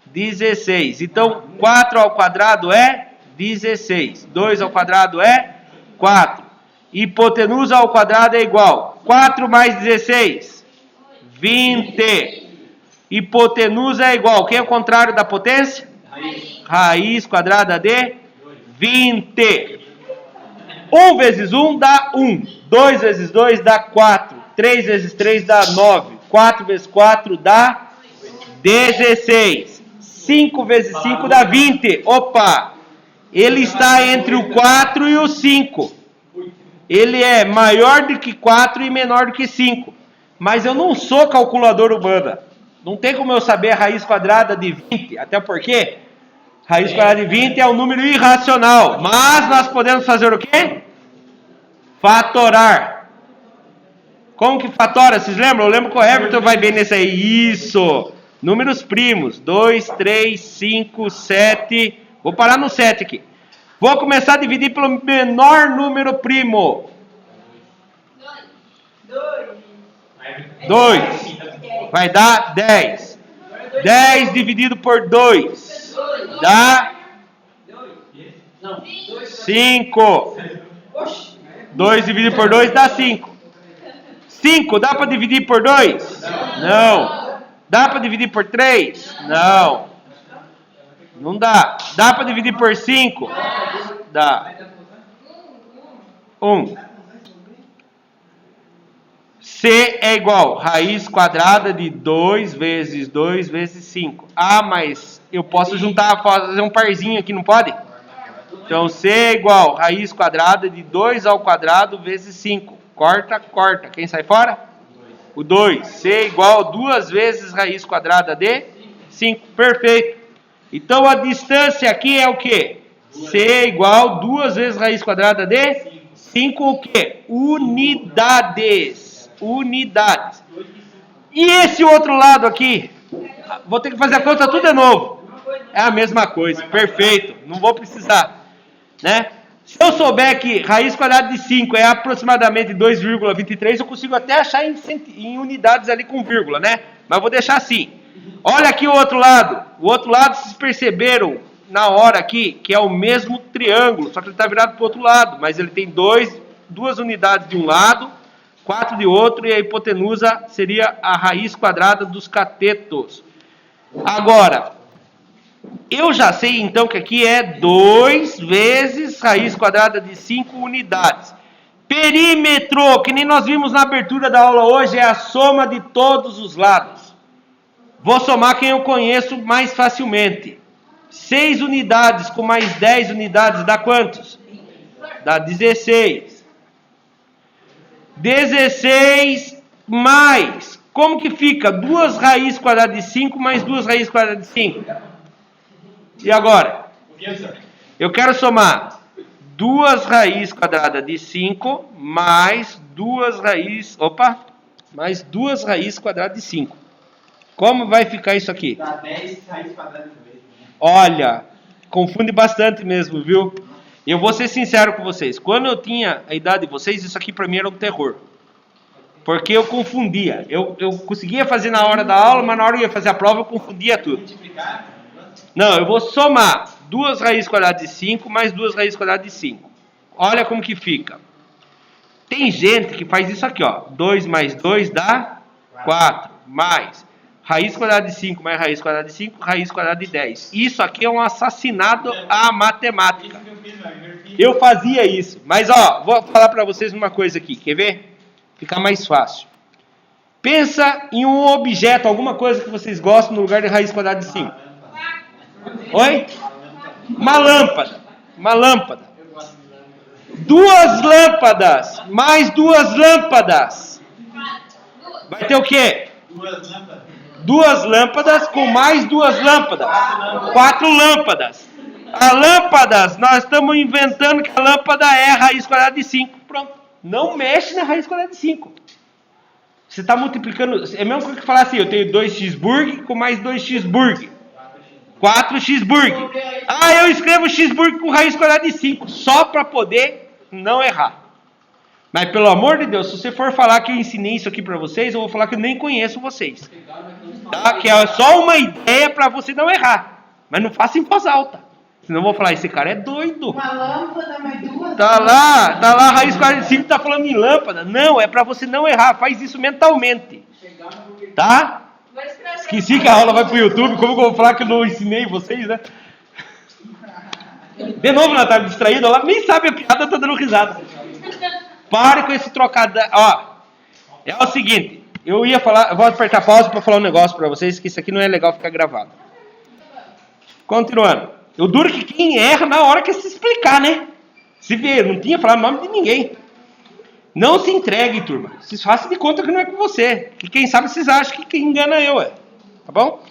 16. Então, 4 ao quadrado é 16. 2 ao quadrado é 4. Hipotenusa ao quadrado é igual. 4 mais 16, 20. Hipotenusa é igual. Quem é o contrário da potência? Raiz quadrada de 20. 1 vezes 1 dá 1. 2 vezes 2 dá 4. 3 vezes 3 dá 9. 4 vezes 4 dá 16. 5 vezes 5 dá 20. Opa! Ele está entre o 4 e o 5. Ele é maior do que 4 e menor do que 5. Mas eu não sou calculadora humana. Não tem como eu saber a raiz quadrada de 20. Até porque raiz quadrada de 20 é um número irracional. Mas nós podemos fazer o quê? Fatorar. Como que fatora? Vocês lembram? Eu lembro que o Everton vai ver nesse aí. Isso. Números primos. 2, 3, 5, 7. Vou parar no 7 aqui. Vou começar a dividir pelo menor número primo. 2. Vai dar 10. 10 dividido por 2. Dá 5. 2 dividido por 2 dá 5. 5 dá para dividir por 2? Não. Dá para dividir por 3? Não. Não dá. Dá para dividir por 5? Dá. 1. C é igual raiz quadrada de 2 vezes 2 vezes 5. Ah, mas eu posso juntar, fazer um parzinho aqui, não pode? Então, C é igual raiz quadrada de 2 ao quadrado vezes 5. Corta, corta. Quem sai fora? O 2. C é igual 2 vezes raiz quadrada de 5. Perfeito. Então, a distância aqui é o quê? C é igual 2 vezes raiz quadrada de 5 o quê? Unidades. Unidades. E esse outro lado aqui? Vou ter que fazer a conta tudo de novo. É a mesma coisa. Perfeito. Não vou precisar. Né? Se eu souber que raiz quadrada de 5 é aproximadamente 2,23, eu consigo até achar em unidades ali com vírgula, né? Mas vou deixar assim. Olha aqui o outro lado. O outro lado, vocês perceberam na hora aqui que é o mesmo triângulo, só que ele está virado para o outro lado. Mas ele tem duas unidades de um lado, 4 de outro, e a hipotenusa seria a raiz quadrada dos catetos. Agora, eu já sei então que aqui é 2 vezes raiz quadrada de 5 unidades. Perímetro, que nem nós vimos na abertura da aula hoje, é a soma de todos os lados. Vou somar quem eu conheço mais facilmente. 6 unidades com mais 10 unidades dá quantos? Dá 16. 16 mais, como que fica? 2 raiz quadrada de 5 mais 2 raiz quadrada de 5. E agora? Eu quero somar 2 raiz quadrada de 5 mais 2 raiz... mais 2 raiz quadrada de 5. Como vai ficar isso aqui? Dá 10 raiz quadrada de 2. Olha, confunde bastante mesmo, viu? Eu vou ser sincero com vocês. Quando eu tinha a idade de vocês, isso aqui para mim era um terror. Porque eu confundia. Eu conseguia fazer na hora da aula, mas na hora que eu ia fazer a prova, eu confundia tudo. Não, eu vou somar 2 raiz quadrada de 5 mais 2 raiz quadrada de 5. Olha como que fica. Tem gente que faz isso aqui, ó. 2 mais 2 dá 4. Mais raiz quadrada de 5 mais raiz quadrada de 5, raiz quadrada de 10. Isso aqui é um assassinato à matemática. Eu fazia isso. Mas, ó, vou falar para vocês uma coisa aqui. Quer ver? Fica mais fácil. Pensa em um objeto, alguma coisa que vocês gostam no lugar de raiz quadrada de 5. Oi? Uma lâmpada. Uma lâmpada. 2 lâmpadas mais 2 lâmpadas. Vai ter o quê? 2 lâmpadas com mais 2 lâmpadas. 4 lâmpadas. A lâmpadas, nós estamos inventando que a lâmpada é raiz quadrada de 5. Pronto. Não mexe na raiz quadrada de 5. Você está multiplicando. É a mesma coisa que falar assim: eu tenho 2 cheeseburger com mais 2 cheeseburger. 4 cheeseburger. Ah, eu escrevo cheeseburger com raiz quadrada de 5. Só para poder não errar. Mas pelo amor de Deus, se você for falar que eu ensinei isso aqui para vocês, eu vou falar que eu nem conheço vocês. Tá? Que é só uma ideia para você não errar. Mas não faça em voz alta. Senão eu vou falar, esse cara é doido. Uma lâmpada, mais duas. Tá lá, raiz 45 tá falando em lâmpada. Não, é para você não errar, faz isso mentalmente. Tá? Vou escrever. Esqueci que a aula vai pro YouTube, como que eu vou falar que eu não ensinei vocês, né? De novo, Natália, distraída, ela nem sabe a piada, tá dando risada. Pare com esse trocado. Ó, é o seguinte, eu vou apertar pausa para falar um negócio para vocês, que isso aqui não é legal ficar gravado. Continuando. O duro que quem erra na hora que se explicar, né? Se vê, não tinha falado o nome de ninguém. Não se entregue, turma. Vocês façam de conta que não é com você. Que quem sabe vocês acham que quem engana eu, é. Tá bom?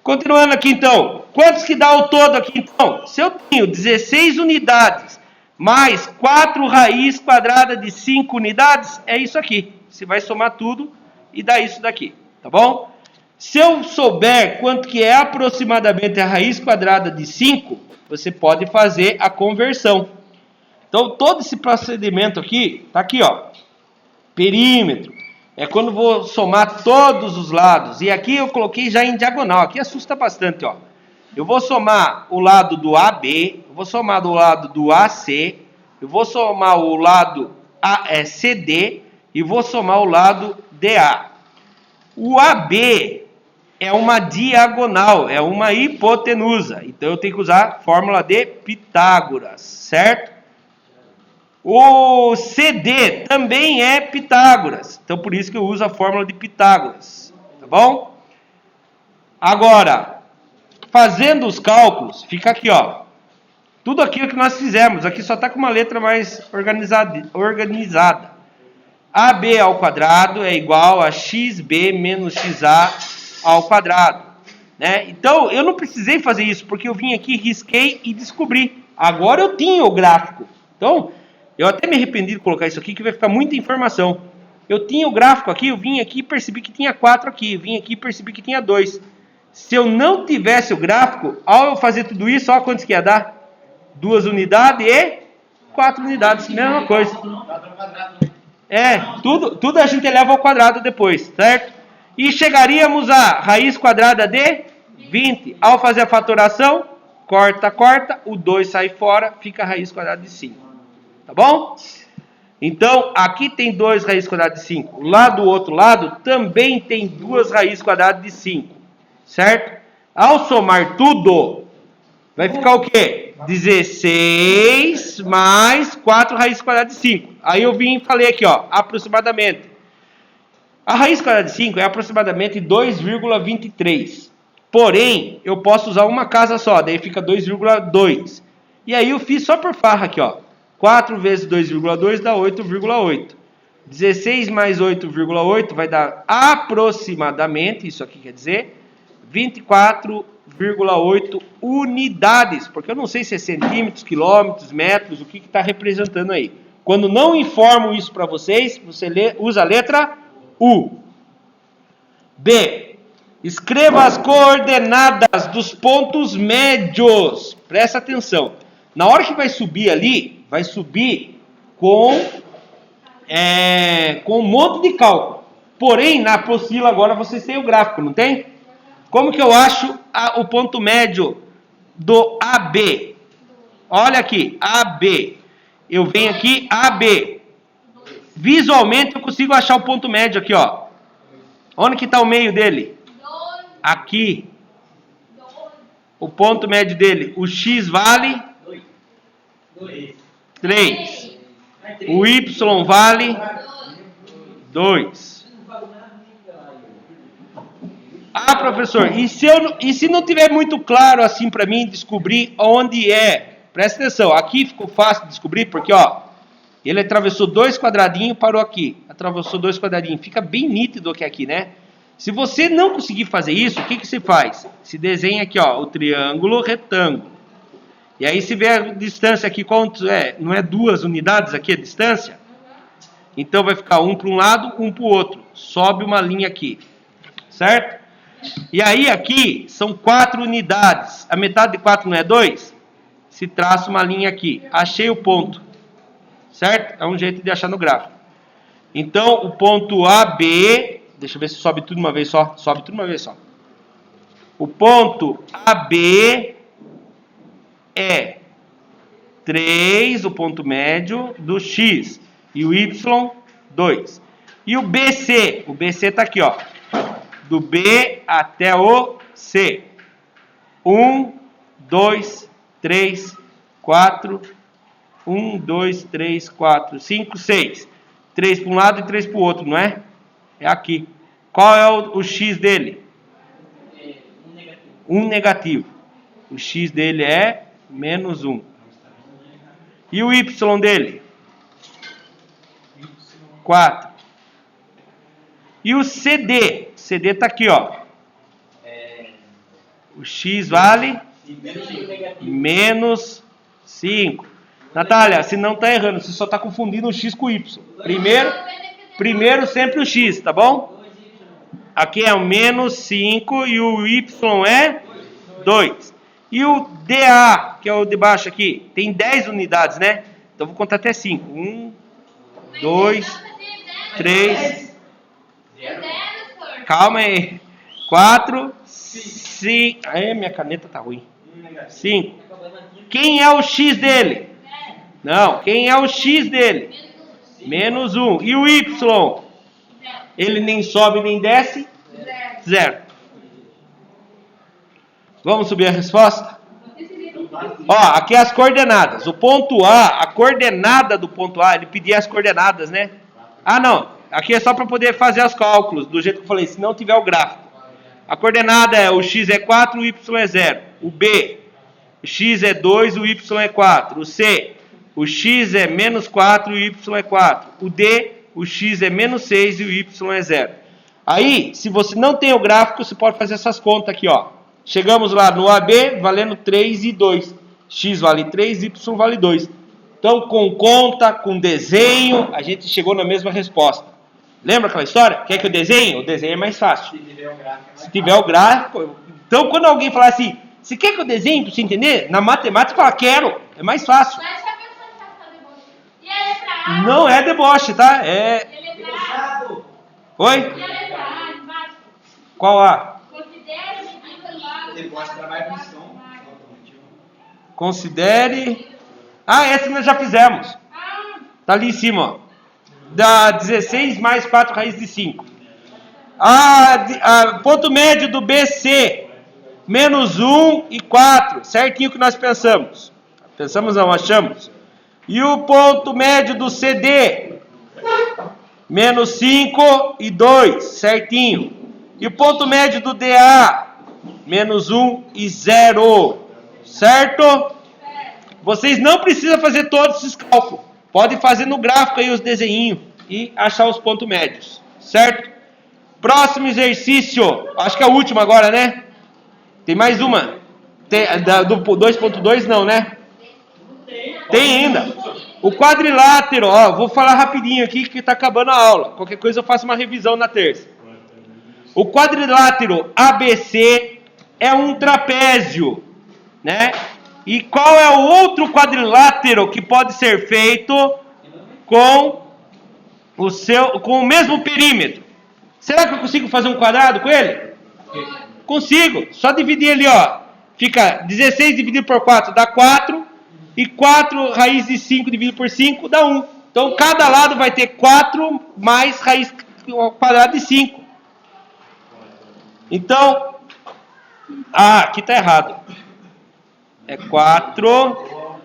Continuando aqui então. Quantos que dá o todo aqui então? Se eu tenho 16 unidades mais 4 raiz quadrada de 5 unidades, é isso aqui. Você vai somar tudo e dá isso daqui. Tá bom? Se eu souber quanto que é aproximadamente a raiz quadrada de 5, você pode fazer a conversão. Então, todo esse procedimento aqui, tá aqui, ó. Perímetro. É quando vou somar todos os lados. E aqui eu coloquei já em diagonal. Aqui assusta bastante, ó. Eu vou somar o lado do AB, eu vou somar do lado do AC, eu vou somar o lado CD e vou somar o lado DA. O AB é uma diagonal, é uma hipotenusa. Então eu tenho que usar a fórmula de Pitágoras, certo? O CD também é Pitágoras. Então por isso que eu uso a fórmula de Pitágoras, tá bom? Agora, fazendo os cálculos, fica aqui, ó. Tudo aquilo que nós fizemos, aqui só está com uma letra mais organizada. AB ao quadrado é igual a XB menos XA ao quadrado. Né? Então, eu não precisei fazer isso, porque eu vim aqui, risquei e descobri. Agora eu tinha o gráfico. Então, eu até me arrependi de colocar isso aqui, que vai ficar muita informação. Eu tinha o gráfico aqui, eu vim aqui e percebi que tinha 4 aqui. Eu vim aqui e percebi que tinha 2. Se eu não tivesse o gráfico, ao eu fazer tudo isso, olha quantos que ia dar. 2 unidades e 4 unidades, mesma coisa. É, tudo a gente eleva ao quadrado depois, certo? E chegaríamos a raiz quadrada de 20. Ao fazer a fatoração, corta, o 2 sai fora, fica a raiz quadrada de 5. Tá bom? Então, aqui tem 2 raiz quadrada de 5. Lá do outro lado, também tem 2 raiz quadrada de 5. Certo? Ao somar tudo, vai ficar o quê? 16 mais 4 raiz quadrada de 5. Aí eu vim e falei aqui, ó, aproximadamente. A raiz quadrada de 5 é aproximadamente 2,23. Porém, eu posso usar uma casa só, daí fica 2,2. E aí eu fiz só por farra aqui, ó. 4 vezes 2,2 dá 8,8. 16 mais 8,8 vai dar aproximadamente, isso aqui quer dizer, 24,8 unidades, porque eu não sei se é centímetros, quilômetros, metros, o que está representando aí. Quando não informam isso para vocês, você usa a letra U. B. Escreva as coordenadas dos pontos médios. Presta atenção. Na hora que vai subir ali, vai subir com um monte de cálculo. Porém, na apostila agora vocês têm o gráfico, não tem? Como que eu acho o ponto médio do AB? Olha aqui, AB. Eu venho aqui, AB. Visualmente eu consigo achar o ponto médio aqui, ó. Onde que está o meio dele? Aqui. O ponto médio dele. O X vale 3. O Y vale 2. Ah, professor, e se não tiver muito claro assim para mim descobrir onde é? Presta atenção, aqui ficou fácil de descobrir porque, ó, ele atravessou 2 quadradinhos, parou aqui. Atravessou 2 quadradinhos, fica bem nítido aqui, né? Se você não conseguir fazer isso, o que você faz? Se desenha aqui, ó, o triângulo retângulo. E aí se vê a distância aqui, quanto é? Não é 2 unidades aqui a distância? Então vai ficar um para um lado, um para o outro. Sobe uma linha aqui, certo? E aí aqui são 4 unidades. A metade de 4 não é 2? Se traça uma linha aqui. Achei o ponto. Certo? É um jeito de achar no gráfico. Então o ponto AB, deixa eu ver se sobe tudo uma vez só. Sobe tudo uma vez só. O ponto AB é 3, o ponto médio, do x. E o y, 2. E o BC? O BC está aqui, ó. Do B até o C. 1, 2, 3, 4. 1, 2, 3, 4, 5, 6. 3 para um lado e 3 para o outro, não é? É aqui. Qual é o x dele? Um negativo. O x dele é menos 1. E o y dele? 4. E o CD? O CD está aqui, ó. O x vale menos 5. Natália, se não está errando, você só está confundindo o x com o y. Primeiro sempre o x, tá bom? Aqui é o menos 5 e o y é 2. E o DA, que é o de baixo aqui, tem 10 unidades, né? Então vou contar até 5. 1, 2, 3. Calma aí. 4, 5. Ai, minha caneta tá ruim. 5. Quem é o x dele? Não, quem é o x dele? Menos 1. E o y? Ele nem sobe nem desce? 0. Vamos subir a resposta? Ó, aqui as coordenadas. O ponto A, a coordenada do ponto A, ele pedia as coordenadas, né? Ah, não. Aqui é só para poder fazer os cálculos, do jeito que eu falei, se não tiver o gráfico. A coordenada é o x é 4, o y é 0. O B, o x é 2, o y é 4. O C, o x é menos 4 e o y é 4. O D, o x é menos 6 e o y é 0. Aí, se você não tem o gráfico, você pode fazer essas contas aqui, ó. Chegamos lá no AB, valendo 3 e 2. X vale 3, y vale 2. Então, com conta, com desenho, a gente chegou na mesma resposta. Lembra aquela história? Quer que eu desenhe? O desenho é mais fácil. Se tiver o gráfico... Então, quando alguém falar assim, você quer que eu desenhe para você entender? Na matemática, fala, quero. É mais fácil. Mas se a pessoa está fazendo deboche? E a letra A? Não é deboche, tá? É... E a letra A? Oi? E a letra A embaixo? Qual A? Considere o Deboche trabalha com som. Considere... Ah, essa nós já fizemos. Tá ali em cima, ó. Dá 16 mais 4 raiz de 5. Ponto médio do BC. Menos 1 e 4. Certinho que nós pensamos. Pensamos não, achamos. E o ponto médio do CD. Menos 5 e 2. Certinho. E o ponto médio do DA. Menos 1 e 0. Certo? Vocês não precisam fazer todos esses cálculos. Pode fazer no gráfico aí os desenhinhos e achar os pontos médios. Certo? Próximo exercício. Acho que é o último agora, né? Tem mais uma. Do 2.2 não, né? Tem ainda. O quadrilátero, ó, vou falar rapidinho aqui que está acabando a aula. Qualquer coisa eu faço uma revisão na terça. O quadrilátero ABC é um trapézio, né? E qual é o outro quadrilátero que pode ser feito com o mesmo perímetro? Será que eu consigo fazer um quadrado com ele? Consigo. Só dividir ali, ó. Fica 16 dividido por 4 dá 4. E 4 raiz de 5 dividido por 5 dá 1. Então, cada lado vai ter 4 mais raiz quadrada de 5. Então, aqui está errado. É 4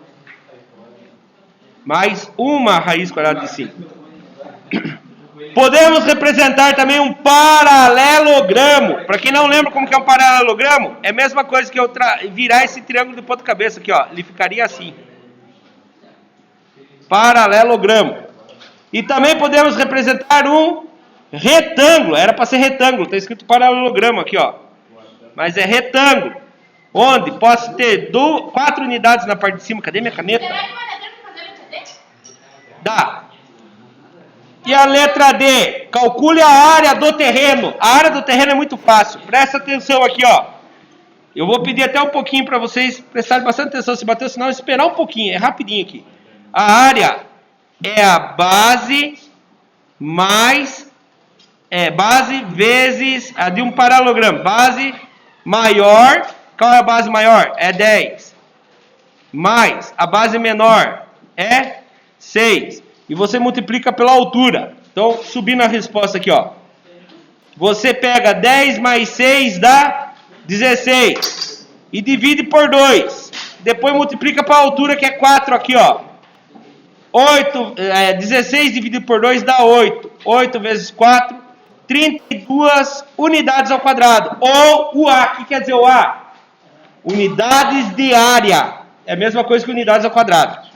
mais uma raiz quadrada de 5. Podemos representar também um paralelogramo. Para quem não lembra como que é um paralelogramo, é a mesma coisa que eu virar esse triângulo de ponta cabeça aqui, ó. Ele ficaria assim. Paralelogramo. E também podemos representar um retângulo. Era para ser retângulo, está escrito paralelogramo aqui, ó. Mas é retângulo. Onde posso ter 4 unidades na parte de cima. Cadê minha caneta? Será que vai dar tempo de fazer a letra D? Dá. E a letra D, calcule a área do terreno. A área do terreno é muito fácil. Presta atenção aqui, ó. Eu vou pedir até um pouquinho para vocês prestarem bastante atenção. Se bater o sinal, esperar um pouquinho. É rapidinho aqui. A área é a base mais... base vezes a de um paralelogramo. Base maior... Qual é a base maior? É 10. mais a base menor é 6. E você multiplica pela altura. Então, subindo a resposta aqui, ó. Você pega 10 mais 6 dá 16. E divide por 2. Depois multiplica para a altura, que é 4 aqui, ó. 16 dividido por 2 dá 8. 8 vezes 4, 32 unidades ao quadrado. Ou o A. O que quer dizer o A? Unidades de área. É a mesma coisa que unidades ao quadrado.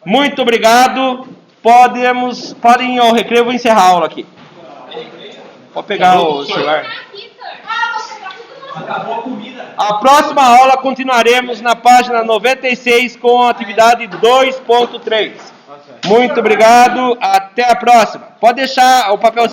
Muito obrigado. Podem ir ao recreio, eu vou encerrar a aula aqui. Pode pegar o celular. Aqui, sir. Ah, você tá tudo no Acabou a comida. A próxima aula continuaremos na página 96 com a atividade 2.3. Muito obrigado. Até a próxima. Pode deixar o papel